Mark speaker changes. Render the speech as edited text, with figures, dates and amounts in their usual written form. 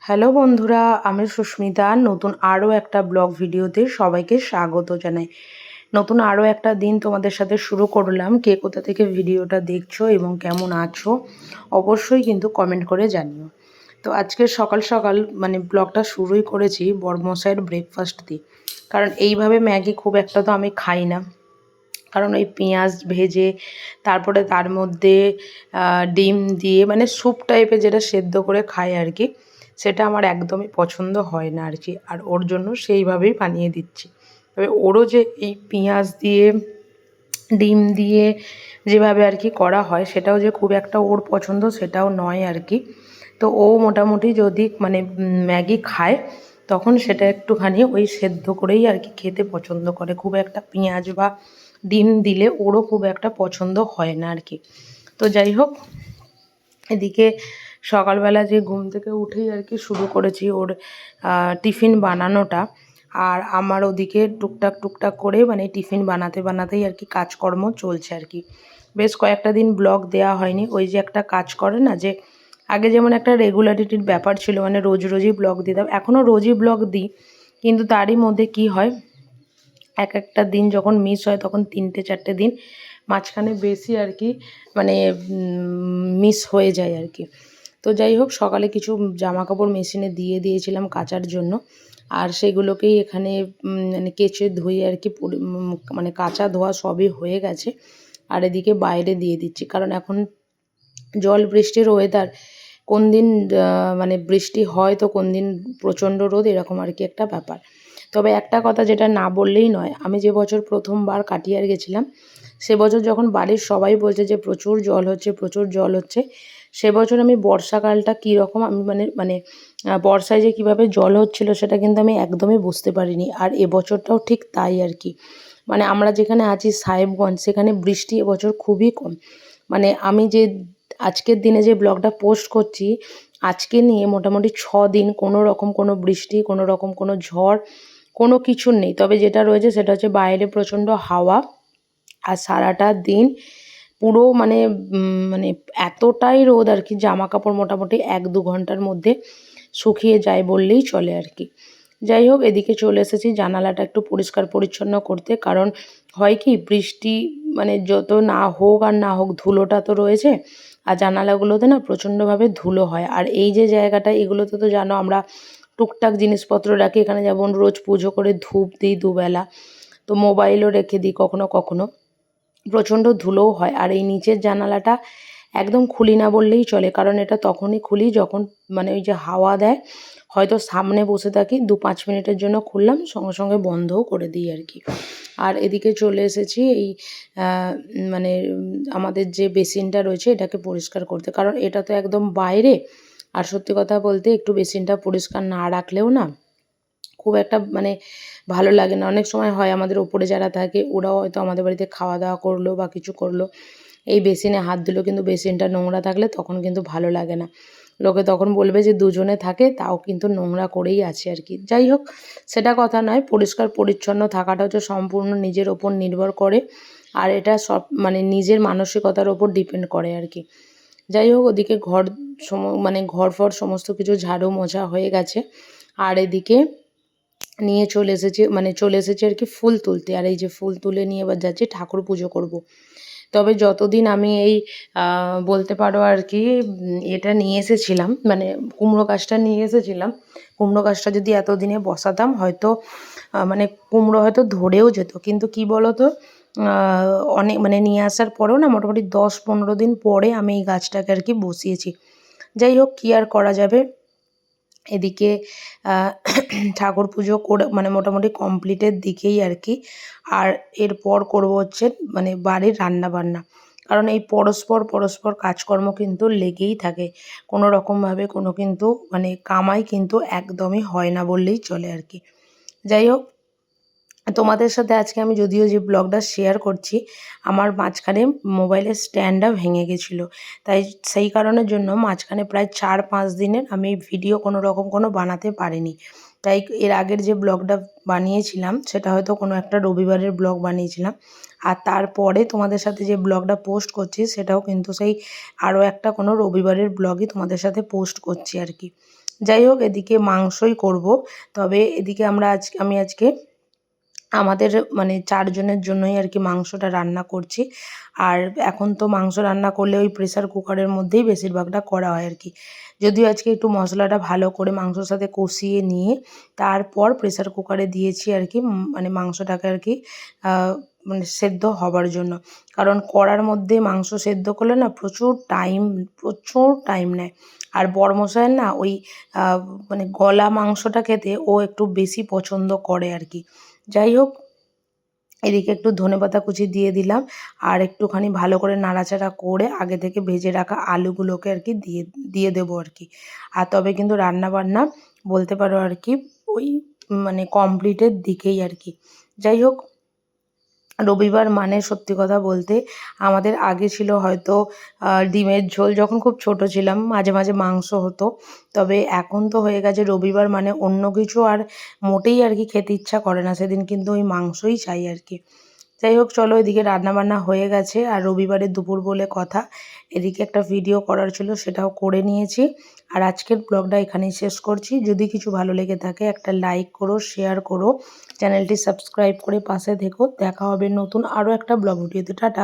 Speaker 1: Hello বন্ধুরা, আমি সুস্মিতা। নতুন আরও একটা ব্লগ ভিডিওতে সবাইকে স্বাগত জানাই। নতুন আরও একটা দিন তোমাদের সাথে শুরু করলাম। কে কোথা থেকে ভিডিওটা দেখছো এবং কেমন আছো অবশ্যই কিন্তু কমেন্ট করে জানিও। তো আজকে সকাল সকাল ব্লগটা শুরুই করেছি বড়মশাইয়ের ব্রেকফাস্ট দিয়ে। কারণ এইভাবে ম্যাগি খুব একটা তো আমি খাই না। কারণ ওই পেঁয়াজ ভেজে তারপরে তার মধ্যে ডিম দিয়ে স্যুপ টাইপের যেটা সেদ্ধ করে খায় আর কি, সেটা আমার একদমই পছন্দ হয় না আর কি। আর ওর জন্য সেইভাবেই বানিয়ে দিচ্ছি। তবে ওরও যে এই পেঁয়াজ দিয়ে ডিম দিয়ে যেভাবে আর কি করা হয় সেটাও যে খুব একটা ওর পছন্দ সেটাও নয় আর কি। তো ও মোটামুটি যদি ম্যাগি খায় তখন সেটা একটুখানি ওই সেদ্ধ করেই আর কি খেতে পছন্দ করে। খুব একটা পেঁয়াজ বা ডিম দিলে ওরও খুব একটা পছন্দ হয় না আর কি। তো যাই হোক, এদিকে সকালবেলা যে ঘুম থেকে উঠেই আর কি শুরু করেছি ওর টিফিন বানানোটা। আর আমার ওদিকে টুকটাক করে টিফিন বানাতে বানাতেই আর কি কাজকর্ম চলছে আর কি। বেশ কয়েকটা দিন ব্লগ দেওয়া হয়নি। ওই যে একটা কাজ করে না, যে আগে যেমন একটা রেগুলারিটির ব্যাপার ছিল, রোজ রোজই ব্লগ দিতাম, এখনও রোজই ব্লগ দিই, কিন্তু তারই মধ্যে কি হয়, এক একটা দিন যখন মিস হয় তখন 3-4টে দিন মাঝখানে বেশি আর কি মিস হয়ে যায় আর কি। তো যাই হোক, সকালে কিছু জামা কাপড় মেশিনে দিয়ে দিয়েছিলাম কাচার জন্য, আর সেগুলোকেই এখানে কেচে ধুয়ে আর কি কাচা ধোয়া সবই হয়ে গেছে। আর এদিকে বাইরে দিয়ে দিচ্ছি, কারণ এখন জল বৃষ্টির ওয়েদার, কোন দিন বৃষ্টি হয় তো কোন দিন প্রচণ্ড রোদ, এরকম আর কি একটা ব্যাপার। তবে একটা কথা যেটা না বললেই নয়, আমি যে বছর প্রথমবার কাটিয়ার গেছিলাম সে বছর যখন বাড়ির সবাই বলছে যে প্রচুর জল হচ্ছে, সে বছর আমি বর্ষাকালটা কীরকম আমি বর্ষায় যে কীভাবে জল হচ্ছিল সেটা কিন্তু আমি একদমই বুঝতে পারিনি। আর এবছরটাও ঠিক তাই আর কি। আমরা যেখানে আছি সাহেবগঞ্জ, সেখানে বৃষ্টি এবছর খুবই কম। আমি যে আজকের দিনে যে ব্লগটা পোস্ট করছি, আজকে নিয়ে মোটামুটি 6 দিন কোনো রকম কোনো বৃষ্টি, কোনো রকম কোনো ঝড়, কোনো কিছু নেই। তবে যেটা রয়েছে সেটা হচ্ছে বাইরে প্রচণ্ড হাওয়া, আর সারাটা দিন পুরো এতটাই রোদ আর কি, জামা কাপড় মোটামুটি 1-2 ঘন্টার মধ্যে শুকিয়ে যায় বললেই চলে আর কি। যাই হোক, এদিকে চলে এসেছি জানালাটা একটু পরিষ্কার পরিচ্ছন্ন করতে। কারণ হয় কি, বৃষ্টি যত না হোক আর না হোক ধুলোটা তো রয়েছে, আর জানালাগুলোতে না প্রচণ্ডভাবে ধুলো হয়। আর এই যে জায়গাটা, এগুলোতে তো জানো আমরা টুকটাক জিনিসপত্র রাখি, এখানে যেমন রোজ পুজো করে ধূপ দিই দুবেলা, তো মোবাইলও রেখে দিই কখনো কখনো, প্রচণ্ড ধুলোও হয়। আর এই নিচের জানালাটা একদম খুলি না বললেই চলে, কারণ এটা তখনই খুলি যখন ওই যে হাওয়া দেয়, হয়তো সামনে বসে থাকি 2-5 মিনিটের জন্য খুললাম, সঙ্গে সঙ্গে বন্ধও করে দিই আর কি। আর এদিকে চলে এসেছি এই আমাদের যে বেসিনটা রয়েছে এটাকে পরিষ্কার করতে, কারণ এটা তো একদম বাইরে। আর সত্যি কথা বলতে একটু বেসিনটা পরিষ্কার না রাখলেও না খুব একটা ভালো লাগে না। অনেক সময় হয় আমাদের ওপরে যারা থাকে ওরাও হয়তো আমাদের বাড়িতে খাওয়া দাওয়া করলো বা কিছু করলো, এই বেসিনে হাত দিল, কিন্তু বেসিনটা নোংরা থাকলে তখন কিন্তু ভালো লাগে না। লোকে তখন বলবে যে দুজনে থাকে তাও কিন্তু নোংরা করেই আছে আর কি। যাই হোক, সেটা কথা নয়, পরিষ্কার পরিচ্ছন্ন থাকাটা হচ্ছে সম্পূর্ণ নিজের ওপর নির্ভর করে, আর এটা সব নিজের মানসিকতার ওপর ডিপেন্ড করে আর কি। যাই হোক, ওদিকে ঘর ফর সমস্ত কিছু ঝাড়ু মোছা হয়ে গেছে। আর এদিকে নিয়ে চলে এসেছি আর কি ফুল তুলতে। আর এই যে ফুল তুলে নিয়ে এবার যাচ্ছি ঠাকুর পুজো করব। তবে যতদিন আমি এই বলতে পারো আর কি এটা নিয়ে এসেছিলাম, কুমড়ো গাছটা নিয়ে এসেছিলাম, কুমড়ো গাছটা যদি এতদিনে বসাতাম হয়তো কুমড়ো হয়তো ধরেও যেত। কিন্তু কি বলো তো, অনেক নিয়ে আসার পরেও না মোটামুটি 10-15 দিন পরে আমি এই গাছটাকে আর কি বসিয়েছি। যাই হোক, কী আর করা যাবে। এদিকে ঠাকুর পুজো করে মোটামুটি কমপ্লিটের দিকেই আর কি। আর এরপর করব হচ্ছে বাড়ির রান্নাবান্না, কারণ এই পরস্পর কাজকর্ম কিন্তু লেগেই থাকে, কোনো রকমভাবে কোনো কিন্তু কামাই কিন্তু একদমই হয় না বললেই চলে আর কি। যাই হোক, তোমাদের সাথে আজকে আমি যদিও যে ব্লগটা শেয়ার করছি, আমার মাঝখানে মোবাইলের স্ট্যান্ডটা ভেঙে গেছিলো, তাই সেই কারণের জন্য মাঝখানে প্রায় 4-5 দিনের আমি ভিডিও কোনো রকম কোনো বানাতে পারিনি। তাই এর আগের যে ব্লগটা বানিয়েছিলাম সেটা হয়তো কোনো একটা রবিবারের ব্লগ বানিয়েছিলাম, আর তারপরে তোমাদের সাথে যে ব্লগটা পোস্ট করছি সেটাও কিন্তু সেই আরও একটা কোনো রবিবারের ব্লগই তোমাদের সাথে পোস্ট করছি আর কি। যাই হোক, এদিকে মাংসই করব। তবে এদিকে আমি আজকে আমাদের মানে 4 জনের জন্যই আর কি মাংসটা রান্না করছি। আর এখন তো মাংস রান্না করলে ওই প্রেসার কুকারের মধ্যেই বেশিরভাগটা করা হয় আর কি। যদিও আজকে একটু মশলাটা ভালো করে মাংসর সাথে কষিয়ে নিয়ে তারপর প্রেসার কুকারে দিয়েছি আর কি, মানে মাংসটাকে আর কি আ মানে সেদ্ধ হবার জন্য। কারণ কড়ার মধ্যে মাংস সেদ্ধ করলে না প্রচুর টাইম নেয়। আর বড়মশাইয়ের না ওই আ মানে গলা মাংসটা খেতে ও একটু বেশি পছন্দ করে আর কি। যাই হোক, এদিকে একটু ধনেপাতা কুচি দিয়ে দিলাম আর একটুখানি ভালো করে নাড়াচাড়া করে আগে থেকে ভেজে রাখা আলুগুলোকে আর কি দিয়ে দিয়ে দেবো আর কি। আর তবে কিন্তু রান্নাবান্না বলতে পারো আর কি ওই মানে কমপ্লিটের দিকেই আর কি। যাই হোক, রবিবার মানে সত্যি কথা বলতে আমাদের আগে ছিল হয়তো ডিমের ঝোল, যখন খুব ছোট ছিলাম মাঝে মাঝে মাংস হতো। তবে এখন তো হয়ে গেছে রবিবার মানে অন্য কিছু আর মোটেই আর কি খেতে ইচ্ছা করে না, সেদিন কিন্তু ওই মাংসই চাই আর কি। যাই হোক, চলো, এদিকে রান্নাবান্না হয়ে গেছে আর রবিবারের দুপুর বলে কথা, এদিকে একটা ভিডিও করার ছিল সেটাও করে নিয়েছি। আর আজকের ব্লগটা এখানেই শেষ করছি। যদি কিছু ভালো লেগে থাকে একটা লাইক করো, শেয়ার করো, চ্যানেলটি সাবস্ক্রাইব করে পাশে থেকো। দেখা হবে নতুন আরও একটা ব্লগ ভিডিওতে। টাটা।